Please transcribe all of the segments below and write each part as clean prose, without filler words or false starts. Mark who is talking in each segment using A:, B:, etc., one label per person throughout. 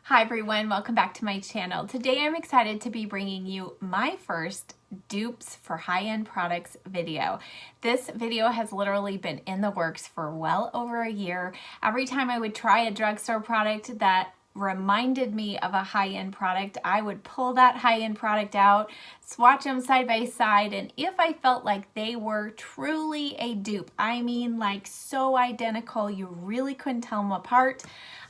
A: Hi everyone, welcome back to my channel. Today I'm excited to be bringing you my first dupes for high-end products video. This video has literally been in the works for well over a year. Every time I would try a drugstore product that reminded me of a high-end product, I would pull that high-end product out, swatch them side by side, and if I felt like they were truly a dupe, I mean like so identical you really couldn't tell them apart,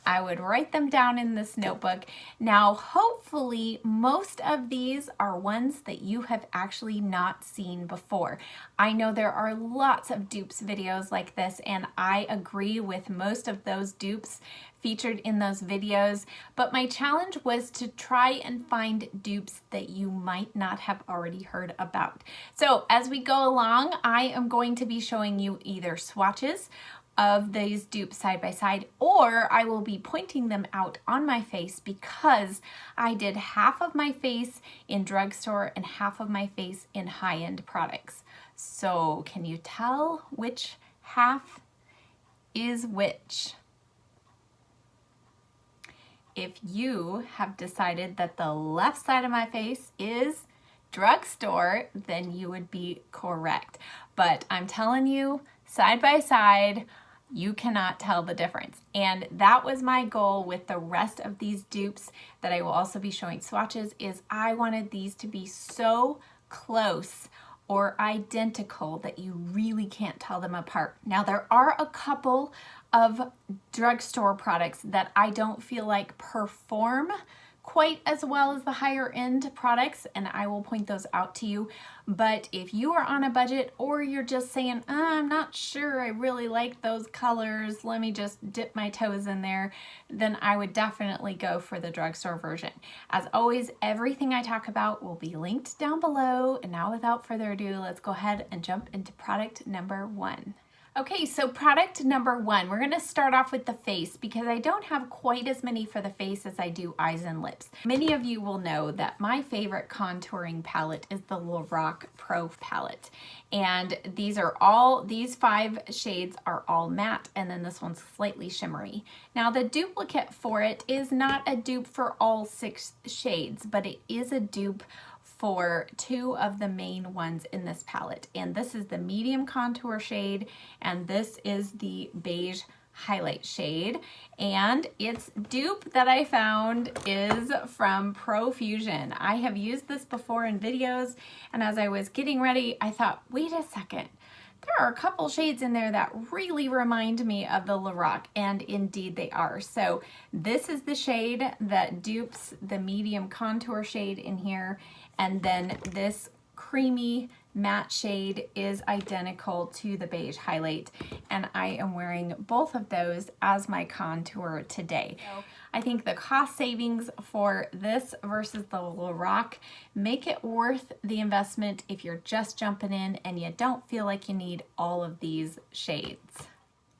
A: I would write them down in this notebook. Now, hopefully, most of these are ones that you have actually not seen before. I know there are lots of dupes videos like this, and I agree with most of those dupes featured in those videos, but my challenge was to try and find dupes that you might not have already heard about. So as we go along, I am going to be showing you either swatches of these dupes side by side, or I will be pointing them out on my face because I did half of my face in drugstore and half of my face in high-end products. So can you tell which half is which? If you have decided that the left side of my face is drugstore, then you would be correct. But I'm telling you, side by side, you cannot tell the difference. And that was my goal with the rest of these dupes that I will also be showing swatches, is I wanted these to be so close or identical that you really can't tell them apart. Now there are a couple of drugstore products that I don't feel like perform quite as well as the higher end products, and I will point those out to you. But if you are on a budget, or you're just saying, I'm not sure I really like those colors, let me just dip my toes in there, then I would definitely go for the drugstore version. As always, everything I talk about will be linked down below. And now without further ado, let's go ahead and jump into product number one. Okay, so product number one, we're going to start off with the face because I don't have quite as many for the face as I do eyes and lips. Many of you will know that my favorite contouring palette is the LORAC Pro palette. And these 5 shades are all matte, and then this one's slightly shimmery. Now the duplicate for it is not a dupe for all 6 shades, but it is a dupe for 2 of the main ones in this palette. And this is the medium contour shade, and this is the beige highlight shade. And its dupe that I found is from Profusion. I have used this before in videos, and as I was getting ready, I thought, wait a second. There are a couple shades in there that really remind me of the LORAC, and indeed they are. So this is the shade that dupes the medium contour shade in here, and then this creamy matte shade is identical to the beige highlight, and I am wearing both of those as my contour today. So I think the cost savings for this versus the LORAC make it worth the investment if you're just jumping in and you don't feel like you need all of these shades.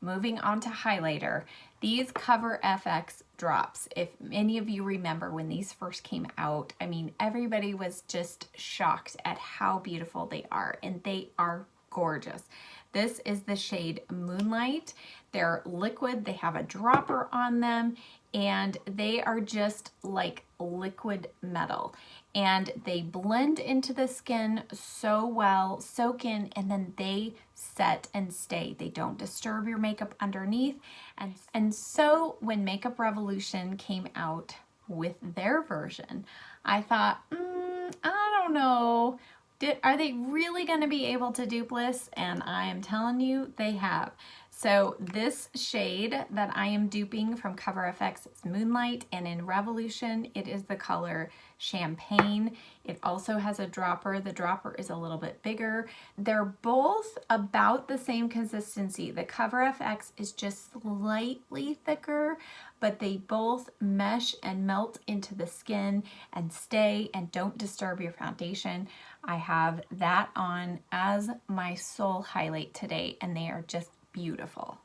A: Moving on to highlighter, these Cover FX drops. If any of you remember when these first came out, I mean, everybody was just shocked at how beautiful they are, and they are gorgeous. This is the shade Moonlight. They're liquid, they have a dropper on them, and they are just like liquid metal. And they blend into the skin so well, soak in, and then they set and stay. They don't disturb your makeup underneath. And so when Makeup Revolution came out with their version, I thought, I don't know. Are they really going to be able to dupe this? And I am telling you, they have. So this shade that I am duping from Cover FX is Moonlight, and in Revolution it is the color Champagne. It also has a dropper. The dropper is a little bit bigger. They're both about the same consistency. The Cover FX is just slightly thicker, but they both mesh and melt into the skin and stay and don't disturb your foundation. I have that on as my sole highlight today, and they are just beautiful.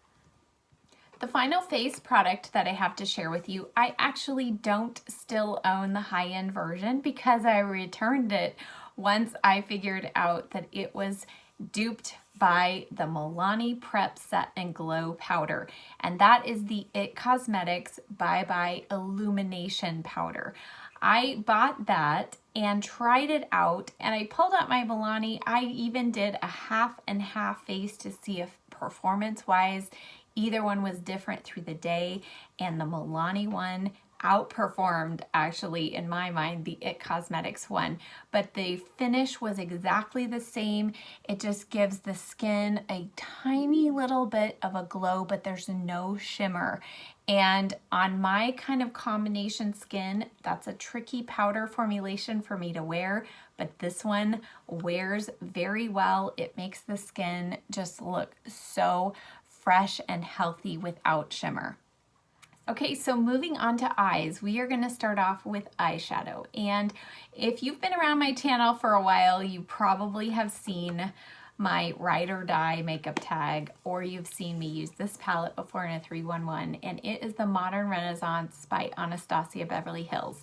A: The final face product that I have to share with you, I actually don't still own the high-end version because I returned it once I figured out that it was duped by the Milani Prep Set and Glow Powder. And that is the IT Cosmetics Bye Bye Illumination Powder. I bought that and tried it out, and I pulled out my Milani. I even did a half and half face to see if performance-wise either one was different through the day, and the Milani one outperformed, actually, in my mind, the IT Cosmetics one. But the finish was exactly the same. It just gives the skin a tiny little bit of a glow, but there's no shimmer. And on my kind of combination skin, that's a tricky powder formulation for me to wear, but this one wears very well. It makes the skin just look so fresh and healthy without shimmer. Okay, so moving on to eyes, we are going to start off with eyeshadow. And if you've been around my channel for a while, you probably have seen my Ride or Die makeup tag, or you've seen me use this palette before in a 311, and it is the Modern Renaissance by Anastasia Beverly Hills.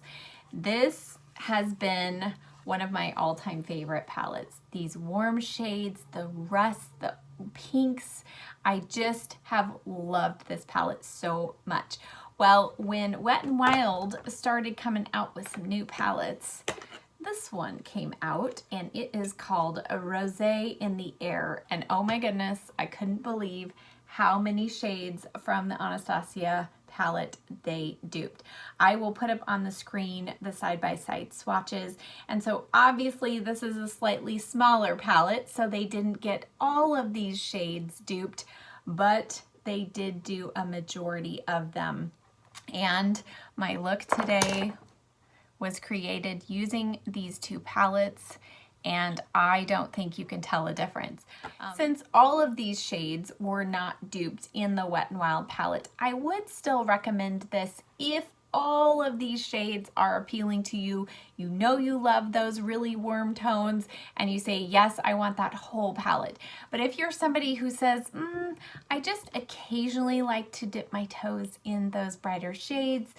A: This has been one of my all-time favorite palettes. These warm shades, the rust, the pinks, I just have loved this palette so much. Well, when Wet n Wild started coming out with some new palettes, this one came out, and it is called a Rosé in the Air. And oh my goodness, I couldn't believe how many shades from the Anastasia palette they duped. I will put up on the screen the side-by-side swatches. And so obviously this is a slightly smaller palette, so they didn't get all of these shades duped, but they did do a majority of them. And my look today was created using these two palettes, and I don't think you can tell a difference. Since all of these shades were not duped in the Wet n Wild palette, I would still recommend this if all of these shades are appealing to you. You know you love those really warm tones, and you say, yes, I want that whole palette. But if you're somebody who says, I just occasionally like to dip my toes in those brighter shades,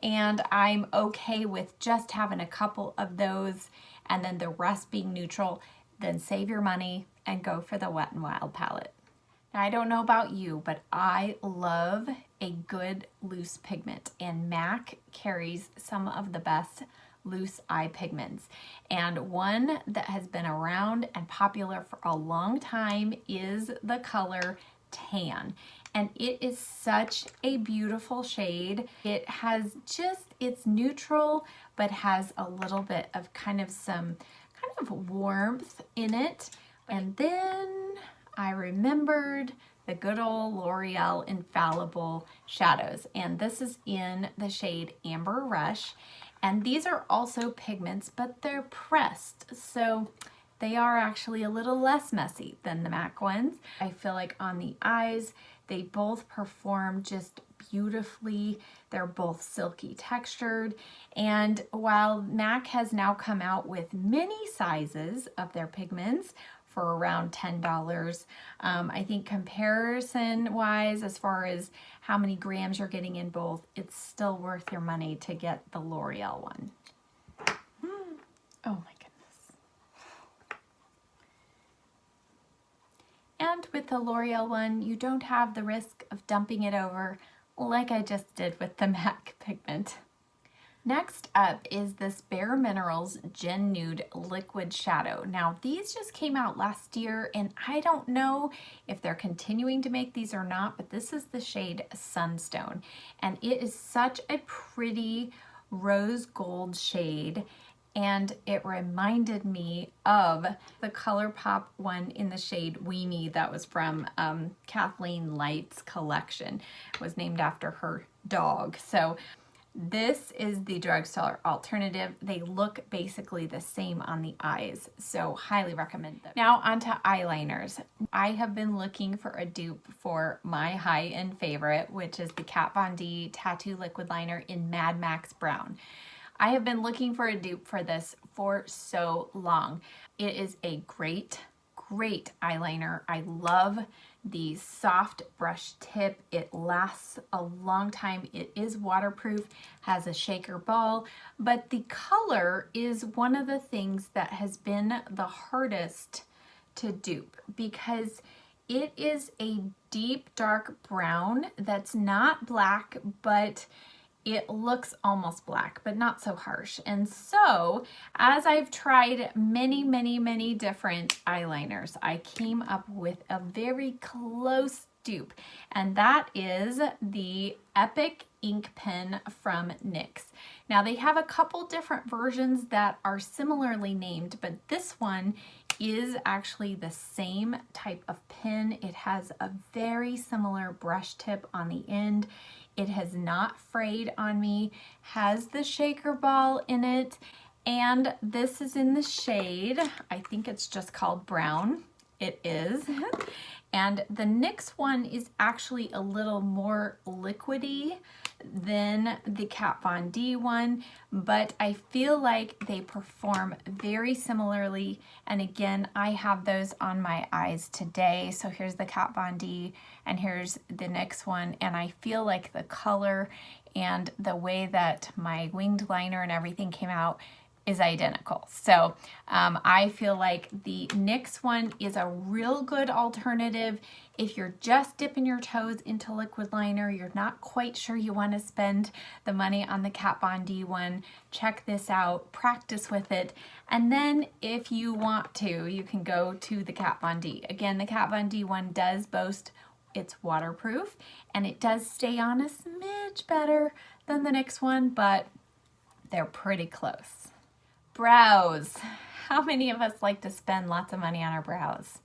A: and I'm okay with just having a couple of those and then the rest being neutral, then save your money and go for the Wet n Wild palette. Now, I don't know about you, but I love a good loose pigment, and MAC carries some of the best loose eye pigments. And one that has been around and popular for a long time is the color Tan. And it is such a beautiful shade. It has just, it's neutral, but has a little bit of kind of some kind of warmth in it. And then I remembered the good old L'Oreal Infallible shadows, and this is in the shade Amber Rush. And these are also pigments, but they're pressed, so they are actually a little less messy than the MAC ones. I feel like on the eyes, they both perform just beautifully. They're both silky textured. And while MAC has now come out with many sizes of their pigments for around $10, I think comparison-wise, as far as how many grams you're getting in both, it's still worth your money to get the L'Oreal one. Oh my goodness. And with the L'Oreal one, you don't have the risk of dumping it over like I just did with the MAC pigment. Next up is this Bare Minerals Gen Nude Liquid Shadow. Now, these just came out last year, and I don't know if they're continuing to make these or not, but this is the shade Sunstone. And it is such a pretty rose gold shade, and it reminded me of the ColourPop one in the shade Weenie that was from Kathleen Light's collection. It was named after her dog. So this is the drugstore alternative. They look basically the same on the eyes, so highly recommend them. Now onto eyeliners. I have been looking for a dupe for my high-end favorite, which is the Kat Von D Tattoo Liquid Liner in Mad Max Brown. I have been looking for a dupe for this for so long. It is a great eyeliner. I love the soft brush tip. It lasts a long time. It is waterproof, has a shaker ball, but the color is one of the things that has been the hardest to dupe because it is a deep dark brown that's not black, but it looks almost black, but not so harsh. And so as I've tried many different eyeliners, I came up with a very close dupe, and that is the Epic ink pen from NYX. Now they have a couple different versions that are similarly named, but this one is actually the same type of pen. It has a very similar brush tip on the end. It has not frayed on me, has the shaker ball in it, and this is in the shade, I think it's just called brown. It is. And the NYX one is actually a little more liquidy than the Kat Von D one, but I feel like they perform very similarly. And again, I have those on my eyes today. So here's the Kat Von D and here's the NYX one. And I feel like the color and the way that my winged liner and everything came out is identical. So I feel like the NYX one is a real good alternative if you're just dipping your toes into liquid liner, you're not quite sure you want to spend the money on the Kat Von D one. Check this out, practice with it, and then if you want to, you can go to the Kat Von D. Again, the Kat Von D one does boast it's waterproof and it does stay on a smidge better than the NYX one, but they're pretty close. Brows. How many of us like to spend lots of money on our brows?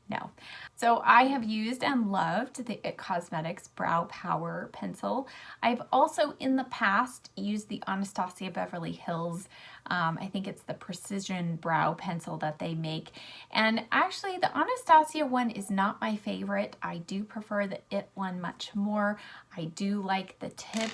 A: No. So I have used and loved the IT Cosmetics Brow Power Pencil. I've also in the past used the Anastasia Beverly Hills, I think it's the Precision Brow Pencil that they make. And actually the Anastasia one is not my favorite. I do prefer the IT one much more. I do like the tip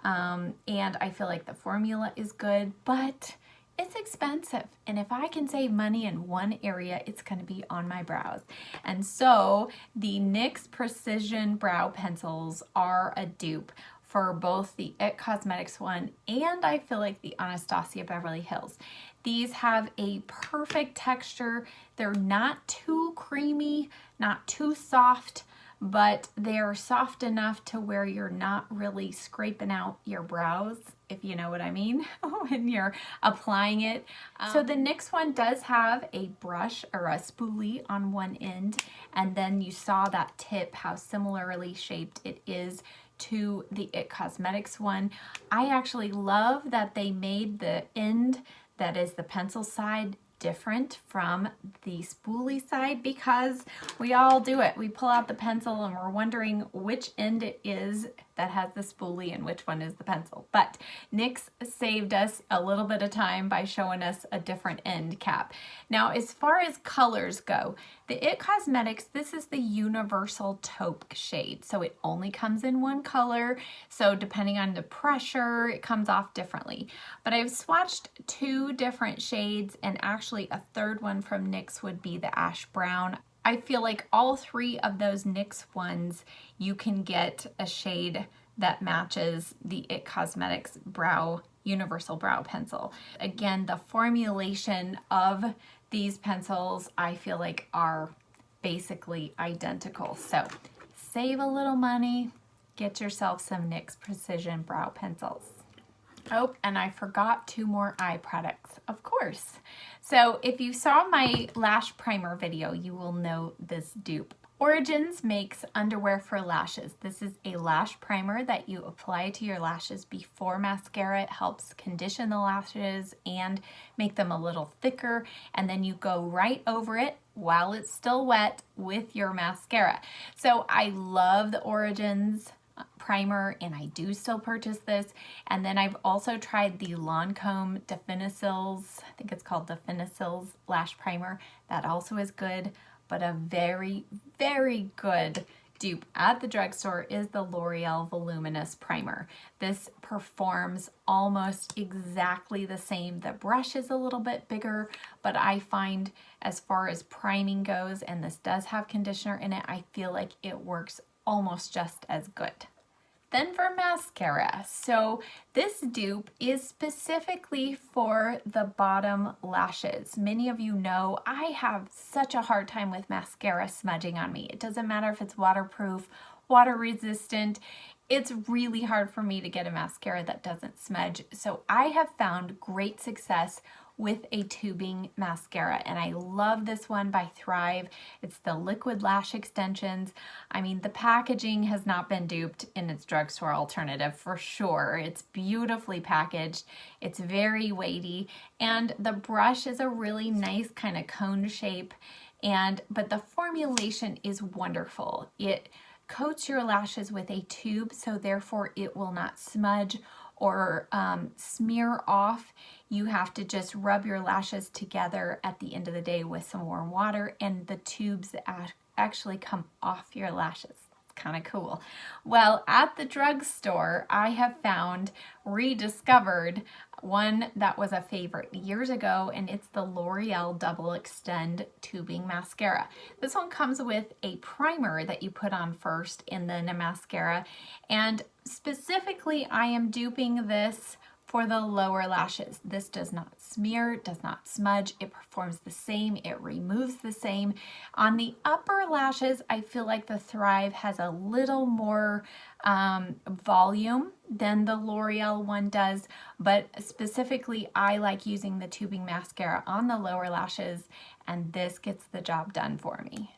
A: and I feel like the formula is good, but it's expensive, and if I can save money in one area, it's going to be on my brows. And so the NYX Precision Brow Pencils are a dupe for both the IT Cosmetics one and I feel like the Anastasia Beverly Hills. These have a perfect texture. They're not too creamy, not too soft, but they're soft enough to where you're not really scraping out your brows, if you know what I mean, when you're applying it. So the NYX one does have a brush or a spoolie on one end, and then you saw that tip, how similarly shaped it is to the IT Cosmetics one. I actually love that they made the end that is the pencil side different from the spoolie side, because we all do it. We pull out the pencil and we're wondering which end it is that has the spoolie and which one is the pencil. But NYX saved us a little bit of time by showing us a different end cap. Now, as far as colors go, the IT Cosmetics, this is the universal taupe shade. So it only comes in one color. So depending on the pressure, it comes off differently. But I've swatched two different shades, and actually a third one from NYX would be the ash brown. I feel like all three of those NYX ones, you can get a shade that matches the IT Cosmetics Universal Brow Pencil. Again, the formulation of these pencils, I feel like are basically identical. So save a little money, get yourself some NYX Precision Brow Pencils. Oh, and I forgot two more eye products, of course. So if you saw my lash primer video, you will know this dupe. Origins makes underwear for lashes. This is a lash primer that you apply to your lashes before mascara. It helps condition the lashes and make them a little thicker, and then you go right over it while it's still wet with your mascara. So I love the Origins primer, and I do still purchase this. And then I've also tried the Lancome Definicils, I think it's called Definicils lash primer. That also is good, but a very, very good dupe at the drugstore is the L'Oreal Voluminous Primer. This performs almost exactly the same. The brush is a little bit bigger, but I find as far as priming goes, and this does have conditioner in it, I feel like it works almost just as good. Then for mascara, so this dupe is specifically for the bottom lashes. Many of you know I have such a hard time with mascara smudging on me. It doesn't matter if it's waterproof, water resistant. It's really hard for me to get a mascara that doesn't smudge. So I have found great success with a tubing mascara, and I love this one by Thrive. It's the liquid lash extensions. I mean, the packaging has not been duped in its drugstore alternative for sure. It's beautifully packaged. It's very weighty, and the brush is a really nice kind of cone shape, but the formulation is wonderful. It coats your lashes with a tube, so therefore it will not smudge or smear off. You have to just rub your lashes together at the end of the day with some warm water, and the tubes actually come off your lashes. Kind of cool. Well, at the drugstore, I have rediscovered one that was a favorite years ago, and it's the L'Oreal Double Extend Tubing Mascara. This one comes with a primer that you put on first and then a mascara, and specifically I am duping this for the lower lashes. This does not smear, does not smudge. It performs the same, it removes the same. On the upper lashes, I feel like the Thrive has a little more volume than the L'Oreal one does, but specifically I like using the tubing mascara on the lower lashes, and this gets the job done for me.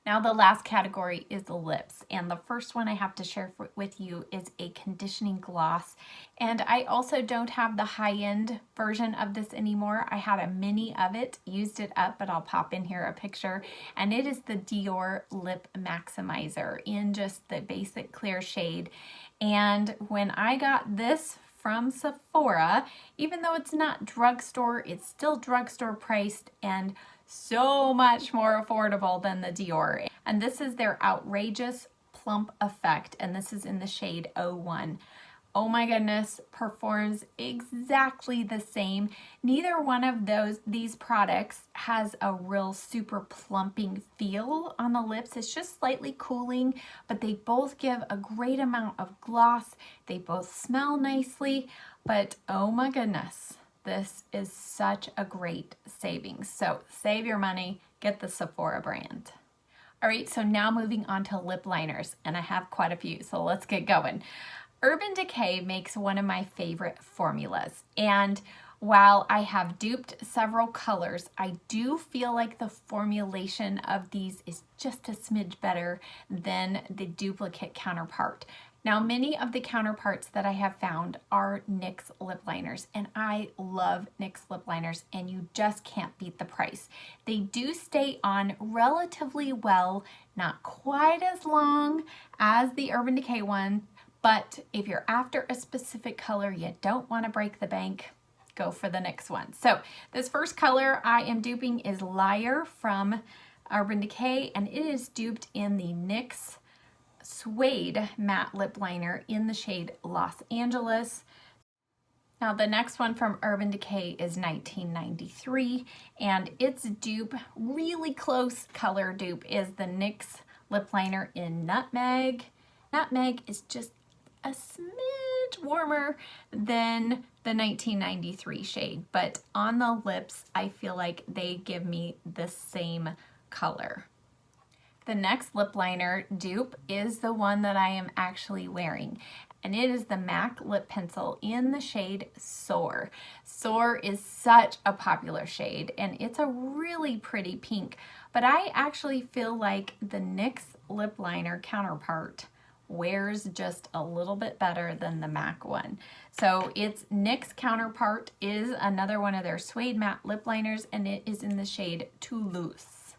A: Now the last category is the lips, and the first one I have to share with you is a conditioning gloss. And I also don't have the high-end version of this anymore. I had a mini of it, used it up, but I'll pop in here a picture. And it is the Dior Lip Maximizer in just the basic clear shade. And when I got this from Sephora, even though it's not drugstore, it's still drugstore priced and so much more affordable than the Dior. And this is their Outrageous Plump Effect, and this is in the shade 01. Oh my goodness, performs exactly the same. Neither one of these products has a real super plumping feel on the lips. It's just slightly cooling, but they both give a great amount of gloss. They both smell nicely, but oh my goodness, this is such a great savings. So save your money, get the Sephora brand. All right, so now moving on to lip liners, and I have quite a few, so let's get going. Urban Decay makes one of my favorite formulas, and while I have duped several colors, I do feel like the formulation of these is just a smidge better than the duplicate counterpart. Now, many of the counterparts that I have found are NYX lip liners, and I love NYX lip liners, and you just can't beat the price. They do stay on relatively well, not quite as long as the Urban Decay one, but if you're after a specific color, you don't want to break the bank, go for the NYX one. So this first color I am duping is Liar from Urban Decay, and it is duped in the NYX Suede Matte Lip Liner in the shade Los Angeles. Now the next one from Urban Decay is 1993, and its dupe, really close color dupe, is the NYX Lip Liner in Nutmeg. Nutmeg is just a smidge warmer than the 1993 shade, but on the lips I feel like they give me the same color. The next lip liner dupe is the one that I am actually wearing, and it is the MAC lip pencil in the shade Soar. Soar is such a popular shade, and it's a really pretty pink, but I actually feel like the NYX lip liner counterpart wears just a little bit better than the MAC one. So its NYX counterpart is another one of their suede matte lip liners, and it is in the shade Toulouse.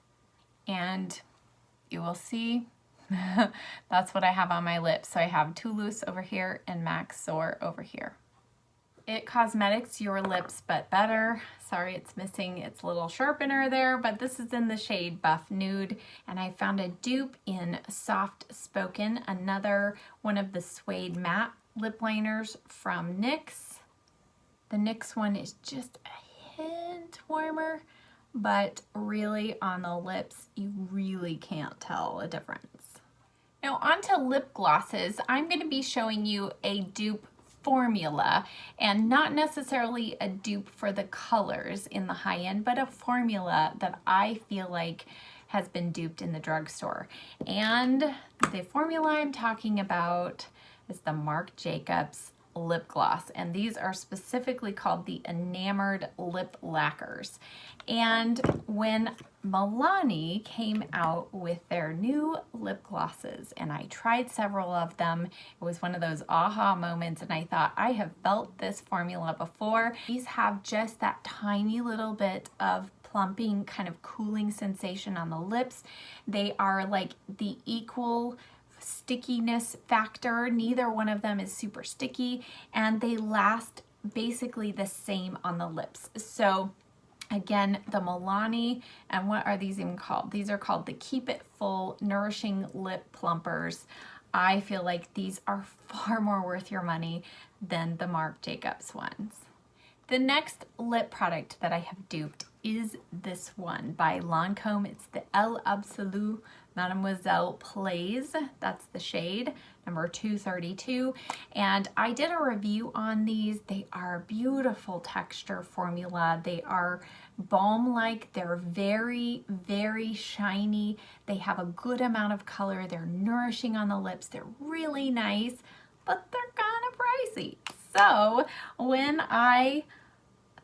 A: And you will see that's what I have on my lips. So I have Toulouse over here and MAC Soar over here. It cosmetics your lips but better. Sorry, it's missing its little sharpener there, but this is in the shade Buff Nude, and I found a dupe in Soft Spoken, another one of the suede matte lip liners from NYX. The NYX one is just a hint warmer, but really on the lips, you really can't tell a difference. Now onto lip glosses. I'm going to be showing you a dupe formula, and not necessarily a dupe for the colors in the high end, but a formula that I feel like has been duped in the drugstore. And the formula I'm talking about is the Marc Jacobs lip gloss, and these are specifically called the Enamored lip lacquers. And when Milani came out with their new lip glosses, and I tried several of them, it was one of those aha moments, and I thought, I have felt this formula before. These have just that tiny little bit of plumping, kind of cooling sensation on the lips. They are like the equal stickiness factor. Neither one of them is super sticky, and they last basically the same on the lips. So again, the Milani, and what are these even called? These are called the Keep It Full Nourishing Lip Plumpers. I feel like these are far more worth your money than the Marc Jacobs ones. The next lip product that I have duped is this one by Lancome. It's the Elle Absolue Mademoiselle Plaise. That's the shade, number 232. And I did a review on these. They are beautiful texture formula. They are balm-like. They're very, very shiny. They have a good amount of color. They're nourishing on the lips. They're really nice, but they're kind of pricey. So when I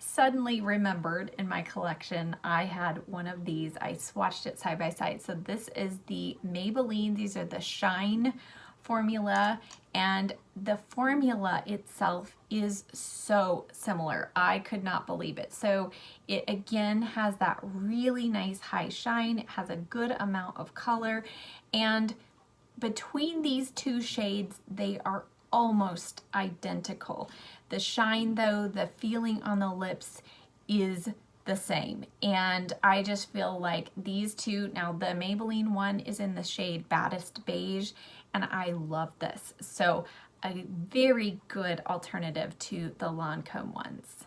A: suddenly remembered in my collection, I had one of these. I swatched it side by side. So this is the Maybelline. These are the Shine formula, and the formula itself is so similar. I could not believe it. So it again has that really nice high shine. It has a good amount of color, and between these two shades, they are almost identical. The shine though, the feeling on the lips is the same. And I just feel like these two, now the Maybelline one is in the shade Baddest Beige, and I love this. So a very good alternative to the Lancome ones.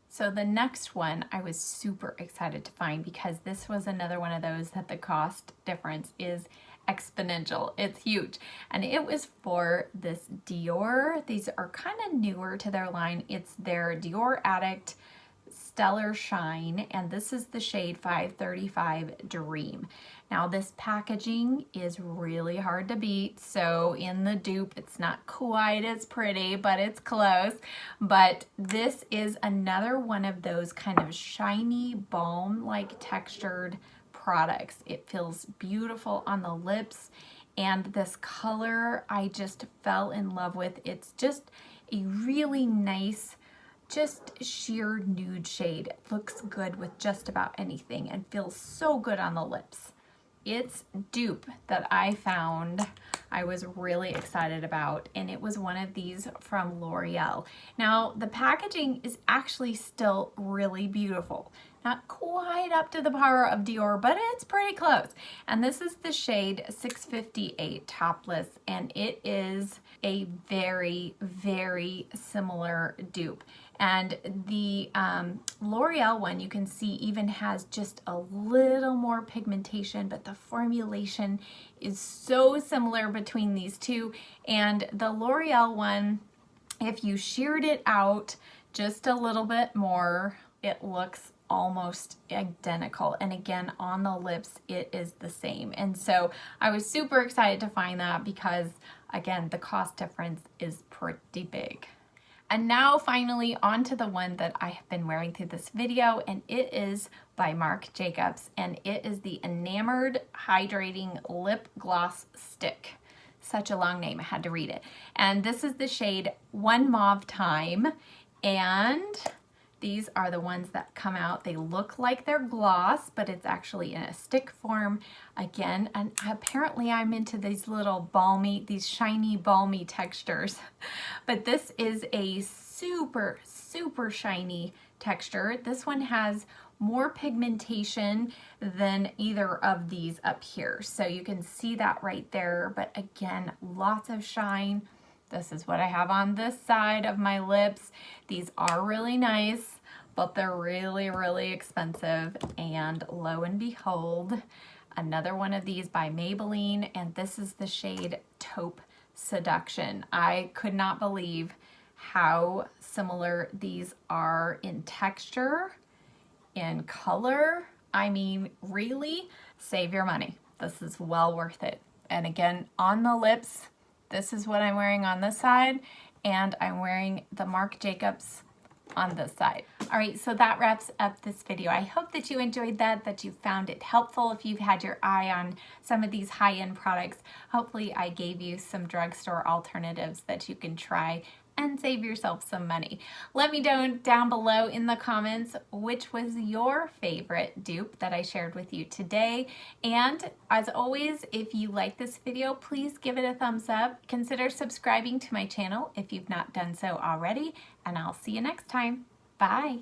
A: So the next one I was super excited to find, because this was another one of those that the cost difference is exponential. It's huge. And it was for this Dior. These are kind of newer to their line. It's their Dior Addict Stellar Shine, and this is the shade 535 Dream. Now this packaging is really hard to beat, so in the dupe it's not quite as pretty, but it's close. But this is another one of those kind of shiny balm-like textured products. It feels beautiful on the lips, and this color I just fell in love with. It's just a really nice, just sheer nude shade. It looks good with just about anything and feels so good on the lips. It's dupe that I found I was really excited about, and it was one of these from L'Oreal. Now the packaging is actually still really beautiful. Not quite up to the power of Dior, but it's pretty close. And this is the shade 658 Topless, and it is a very, very similar dupe. And the L'Oreal one, you can see, even has just a little more pigmentation, but the formulation is so similar between these two. And the L'Oreal one, if you sheared it out just a little bit more, it looks almost identical. And again, on the lips, it is the same. And so I was super excited to find that, because again, the cost difference is pretty big. And now finally onto the one that I have been wearing through this video, and it is by Marc Jacobs, and it is the Enamored Hydrating Lip Gloss Stick. Such a long name, I had to read it. And this is the shade One Mauve Time, and these are the ones that come out. They look like they're gloss, but it's actually in a stick form. Again, and apparently I'm into these little balmy, these shiny balmy textures. But this is a super, super shiny texture. This one has more pigmentation than either of these up here. So you can see that right there. But again, lots of shine. This is what I have on this side of my lips. These are really nice, but they're really, really expensive. And lo and behold, another one of these by Maybelline, and this is the shade Taupe Seduction. I could not believe how similar these are in texture, in color. I mean, really, save your money. This is well worth it. And again, on the lips, this is what I'm wearing on this side, and I'm wearing the Marc Jacobs on this side. All right, so that wraps up this video. I hope that you enjoyed that you found it helpful. If you've had your eye on some of these high-end products, hopefully I gave you some drugstore alternatives that you can try and save yourself some money. Let me know down below in the comments which was your favorite dupe that I shared with you today. And as always, if you like this video, please give it a thumbs up. Consider subscribing to my channel if you've not done so already, and I'll see you next time. Bye.